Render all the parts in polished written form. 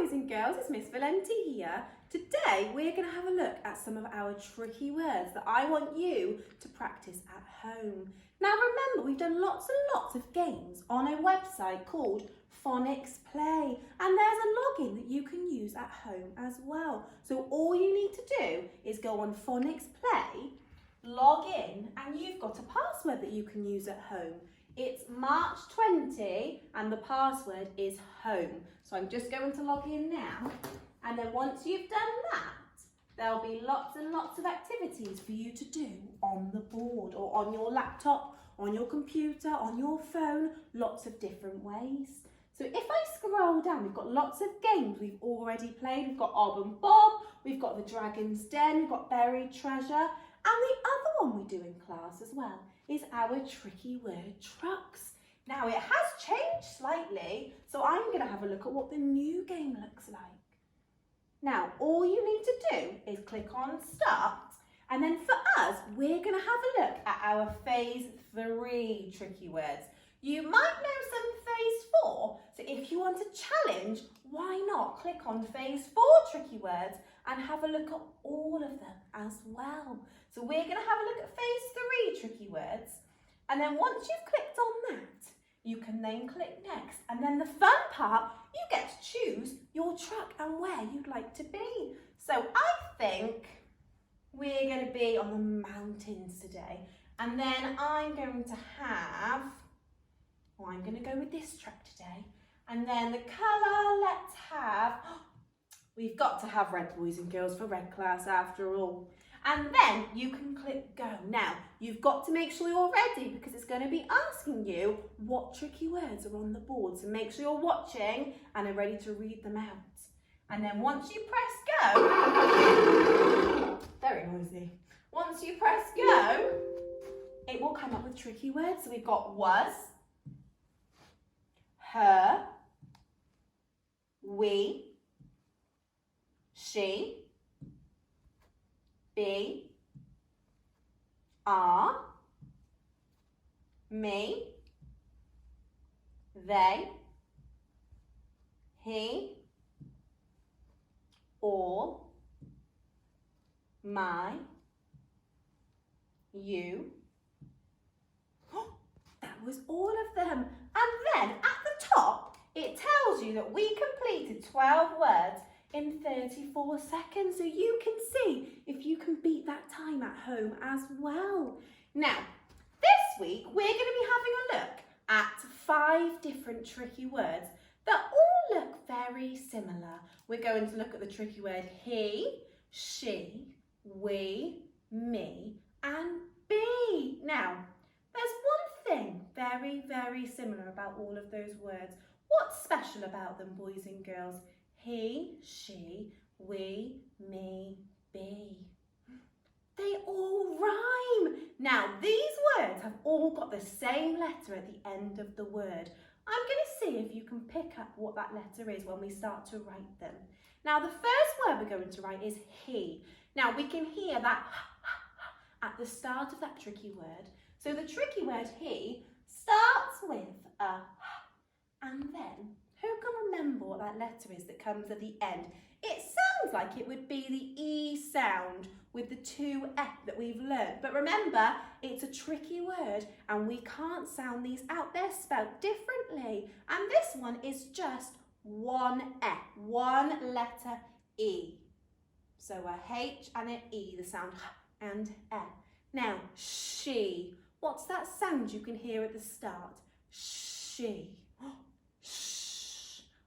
boys and girls, it's Miss Valente here. Today we're going to have a look at some of our tricky words that I want you to practice at home. Now remember, we've done lots and lots of games on a website called Phonics Play, and there's a login that you can use at home as well. So all you need to do is go on Phonics Play, log in, and you've got a password that you can use at home. It's March 20 and the password is home. So I'm just going to log in now, and then once you've done that, there'll be lots and lots of activities for you to do on the board or on your laptop, on your computer, on your phone, lots of different ways. So if I scroll down, we've got lots of games we've already played. We've got Ob and Bob, we've got the Dragon's Den, we've got Buried Treasure, and the other one we do in class as well is our tricky word trucks. Now it has changed slightly, so I'm going to have a look at what the new game looks like. Now all you need to do is click on start, and then for us we're going to have a look at our phase 3 tricky words. You might know some phase 4, so if you want a challenge, why not click on phase 4 tricky words and have a look at all of them as well. So we're going to have a look at phase 3 tricky words, and then once you've clicked on that, you can then click next, and then the fun part, you get to choose your truck and where you'd like to be. So I think we're going to be on the mountains today, and then I'm going to go with this truck today, and then the colour, let's have, we've got to have red, boys and girls, for red class after all. And then you can click go. Now, you've got to make sure you're ready because it's going to be asking you what tricky words are on the board. So make sure you're watching and are ready to read them out. And then once you press go, very noisy. Once you press go, it will come up with tricky words. So we've got was, her, we, she, be, are, me, they, he, all, my, you. That was all of them. And then at the top, it tells you that we completed 12 words in 34 seconds, so you can see if you can beat that time at home as well. Now, this week we're going to be having a look at 5 different tricky words that all look very similar. We're going to look at the tricky word he, she, we, me, and be. Now, there's one thing very, very similar about all of those words. What's special about them, boys and girls? He, she, we, me, be. They all rhyme. Now, these words have all got the same letter at the end of the word. I'm going to see if you can pick up what that letter is when we start to write them. Now, the first word we're going to write is he. Now, we can hear that at the start of that tricky word. So the tricky word he starts with a and then who can remember what that letter is that comes at the end? It sounds like it would be the E sound with the 2 F that we've learned. But remember, it's a tricky word and we can't sound these out. They're spelled differently. And this one is just one F, one letter E. So a H and an E, the sound H and F. Now, she. What's that sound you can hear at the start? She.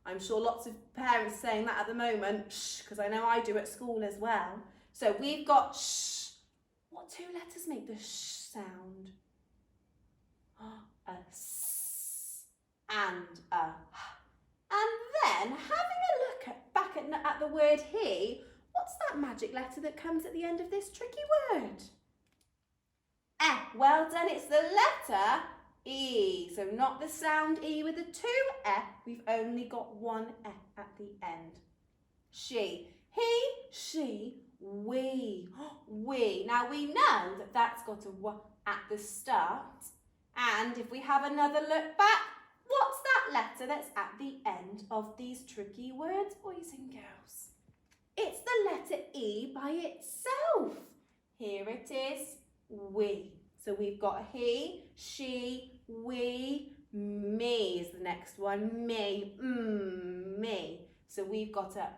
I'm sure lots of parents are saying that at the moment, shh, because I know I do at school as well. So we've got shh. What 2 letters make the sh sound? A s and a h. And then having a look back at the word he, what's that magic letter that comes at the end of this tricky word? Well done, it's the letter E, so not the sound E with the 2 F, we've only got 1 F at the end. She, he, she, we, we. Now we know that that's got a W at the start, and if we have another look back, What's that letter that's at the end of these tricky words, boys and girls? It's the letter E by itself. Here it is, we. So we've got he, she, we, me is the next one. Me, me. So we've got a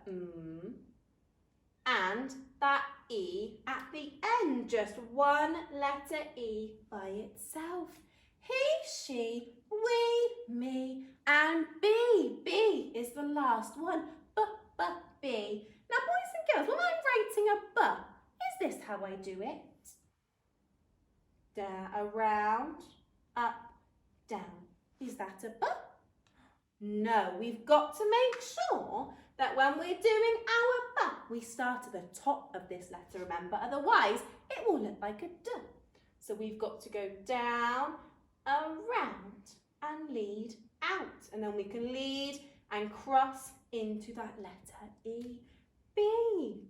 and that E at the end, just one letter E by itself. He, she, we, me, and B. B is the last one. B. Now, boys and girls, when I'm writing a B, is this how I do it? Down, around, up, down. Is that a B? No, we've got to make sure that when we're doing our B, we start at the top of this letter, remember? Otherwise, it will look like a D. So we've got to go down, around, and lead out. And then we can lead and cross into that letter E, B.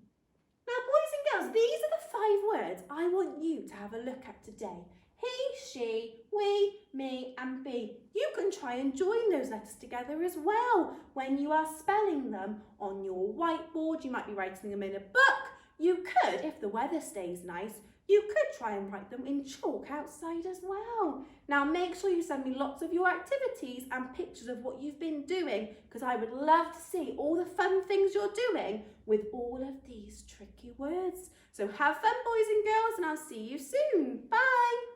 Now, boys and girls, these are the 5 words I want you to have a look at today. He, she, we, me, and B. You can try and join those letters together as well when you are spelling them on your whiteboard. You might be writing them in a book. You could, if the weather stays nice, you could try and write them in chalk outside as well. Now make sure you send me lots of your activities and pictures of what you've been doing, because I would love to see all the fun things you're doing with all of these tricky words. So have fun, boys and girls, and I'll see you soon. Bye.